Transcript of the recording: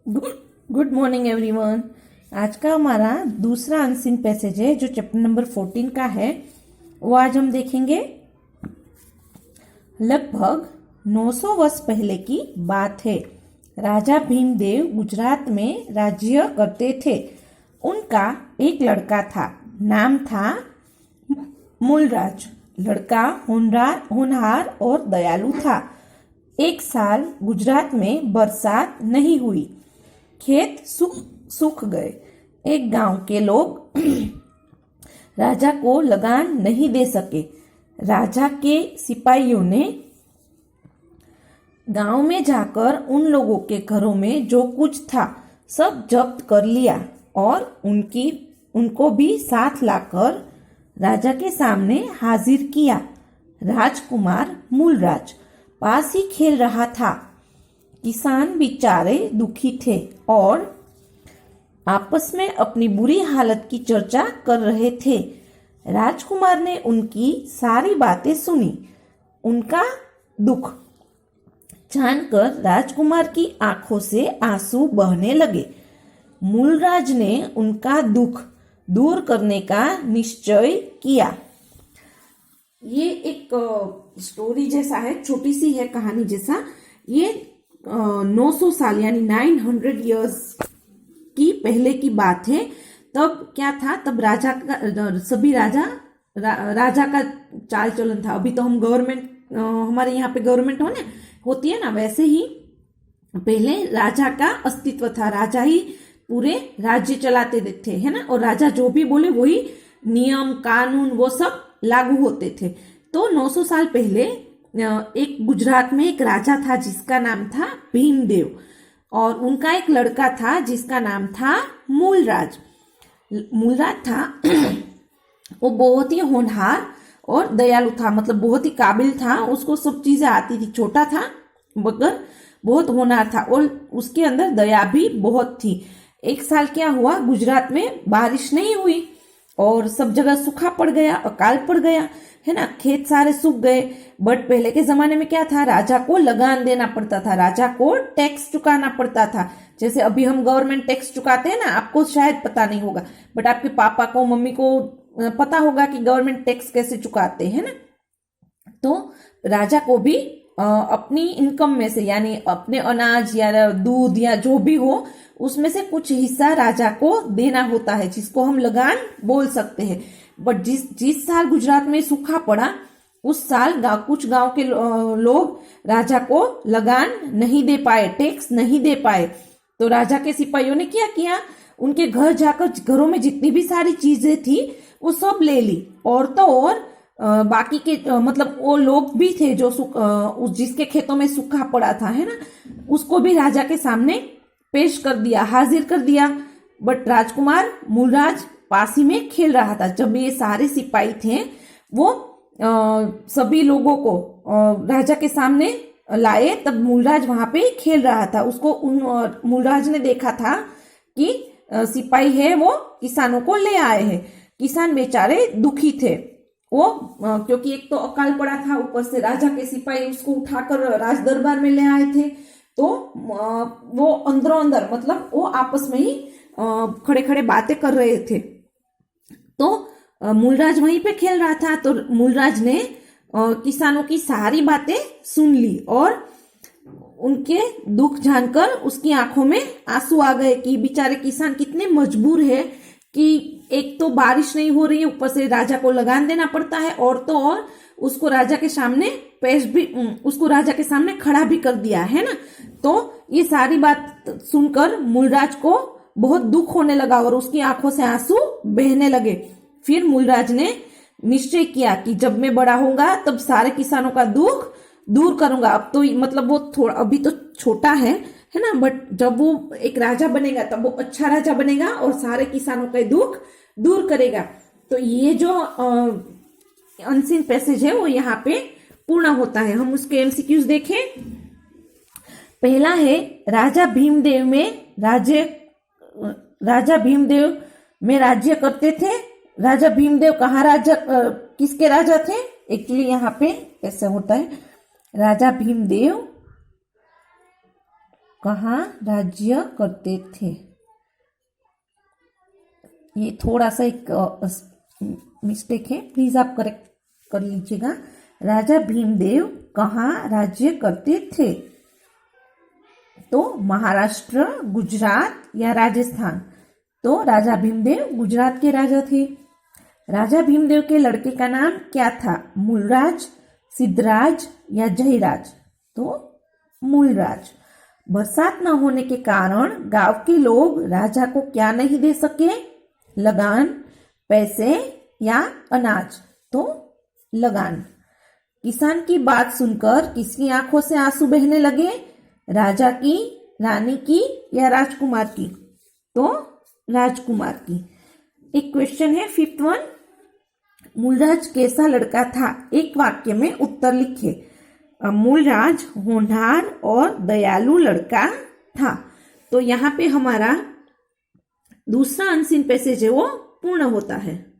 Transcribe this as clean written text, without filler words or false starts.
Good morning everyone. आज का हमारा दूसरा अनसीन पैसेज है जो चैप्टर नंबर 14 का है। वो आज हम देखेंगे। लगभग 900 वर्ष पहले की बात है। राजा भीमदेव गुजरात में राज्य करते थे। उनका एक लड़का था, नाम था मूलराज। लड़का होनहार और दयालु था। एक साल गुजरात में बरसात नहीं हुई, खेत सूख गए। एक गांव के लोग राजा को लगान नहीं दे सके। राजा के सिपाहियों ने गांव में जाकर उन लोगों के घरों में जो कुछ था सब जब्त कर लिया और उनको भी साथ लाकर राजा के सामने हाजिर किया। राजकुमार मूलराज पास ही खेल रहा था। किसान बेचारे दुखी थे और आपस में अपनी बुरी हालत की चर्चा कर रहे थे। राजकुमार ने उनकी सारी बातें सुनी। उनका दुख जानकर राजकुमार की आंखों से आंसू बहने लगे। मूलराज ने उनका दुख दूर करने का निश्चय किया। ये एक स्टोरी जैसा है, छोटी सी है कहानी जैसा। ये 900 साल यानी 900 इयर्स की पहले की बात है। तब क्या था, तब राजा का सभी राजा का चाल चलन था। अभी तो हम गवर्नमेंट, हमारे यहाँ पे गवर्नमेंट होती है ना, वैसे ही पहले राजा का अस्तित्व था। राजा ही पूरे राज्य चलाते थे, है ना। और राजा जो भी बोले वही नियम कानून वो सब लागू होते थे। तो 900 साल पहले एक गुजरात में एक राजा था जिसका नाम था भीमदेव, और उनका एक लड़का था जिसका नाम था मूलराज। मूलराज था वो बहुत ही होनहार और दयालु था, मतलब बहुत ही काबिल था। उसको सब चीजें आती थी। छोटा था मगर बहुत होनहार था और उसके अंदर दया भी बहुत थी। एक साल क्या हुआ, गुजरात में बारिश नहीं हुई और सब जगह सूखा पड़ गया, अकाल पड़ गया, है ना। खेत सारे सूख गए। बट पहले के जमाने में क्या था, राजा को लगान देना पड़ता था, राजा को टैक्स चुकाना पड़ता था। जैसे अभी हम गवर्नमेंट टैक्स चुकाते हैं ना, आपको शायद पता नहीं होगा बट आपके पापा को मम्मी को पता होगा कि गवर्नमेंट टैक्स कैसे चुकाते हैं ना। तो राजा को भी अपनी इनकम में से यानी अपने अनाज या दूध या जो भी हो उसमें से कुछ हिस्सा राजा को देना होता है, जिसको हम लगान बोल सकते हैं। बट जिस साल गुजरात में सूखा पड़ा उस साल कुछ गांव के लोग राजा को लगान नहीं दे पाए, टैक्स नहीं दे पाए। तो राजा के सिपाहियों ने क्या किया, उनके घर जाकर घरों में जितनी भी सारी चीजें थी वो सब ले ली। और तो और बाकी के मतलब वो लोग भी थे जो जिसके खेतों में सूखा पड़ा था, है ना, उसको भी राजा के सामने पेश कर दिया, हाजिर कर दिया। बट राजकुमार मूलराज पास ही में खेल रहा था। जब ये सारे सिपाही थे वो सभी लोगों को राजा के सामने लाए, तब मूलराज वहां पे खेल रहा था। उसको मूलराज ने देखा था कि सिपाही है वो किसानों को ले आए हैं। किसान बेचारे दुखी थे वो, क्योंकि एक तो अकाल पड़ा था, ऊपर से राजा के सिपाही उसको उठाकर राज दरबार में ले आए थे। तो वो अंदरों अंदर मतलब वो आपस में ही खड़े खड़े बातें कर रहे थे। तो मूलराज वहीं पे खेल रहा था। तो मूलराज ने किसानों की सारी बातें सुन ली और उनके दुख जानकर उसकी आंखों में आंसू आ गए कि बेचारे किसान कितने मजबूर है कि एक तो बारिश नहीं हो रही है, ऊपर से राजा को लगान देना पड़ता है, और तो और उसको राजा के सामने खड़ा भी कर दिया है ना। तो ये सारी बात सुनकर मूलराज को बहुत दुख होने लगा और उसकी आंखों से आंसू बहने लगे। फिर मूलराज ने निश्चय किया कि जब मैं बड़ा होऊंगा तब सारे किसानों का दुख दूर करूंगा। अब तो मतलब वो थोड़ा अभी तो छोटा है ना, बट जब वो एक राजा बनेगा तब वो अच्छा राजा बनेगा और सारे किसानों का दुख दूर करेगा। तो ये जो अनसीन पैसेज है वो यहाँ पे पूर्ण होता है। हम उसके एमसीक्यूज देखें। पहला है राजा भीमदेव में राज्य करते थे। राजा भीमदेव कहाँ किसके राजा थे? एक्चुअली यहाँ पे ऐसा होता है, राजा भीमदेव कहाँ राज्य करते थे। ये थोड़ा सा एक मिस्टेक है, प्लीज आप करेक्ट कर लीजिएगा। राजा भीमदेव कहाँ राज्य करते थे? तो महाराष्ट्र, गुजरात या राजस्थान। तो राजा भीमदेव गुजरात के राजा थे। राजा भीमदेव के लड़के का नाम क्या था? मूलराज, सिद्धराज या जयराज। तो मूलराज। बरसात न होने के कारण गांव के लोग राजा को क्या नहीं दे सके? लगान, पैसे या अनाज। तो लगान। किसान की बात सुनकर किसकी आंखों से आंसू बहने लगे? राजा की, रानी की या राजकुमार की? तो राजकुमार की। एक क्वेश्चन है, फिफ्थ वन। मूलराज कैसा लड़का था? एक वाक्य में उत्तर लिखे। मूलराज होनहार और दयालु लड़का था। तो यहाँ पे हमारा दूसरा अनसीन पैसेज है वो पूर्ण होता है।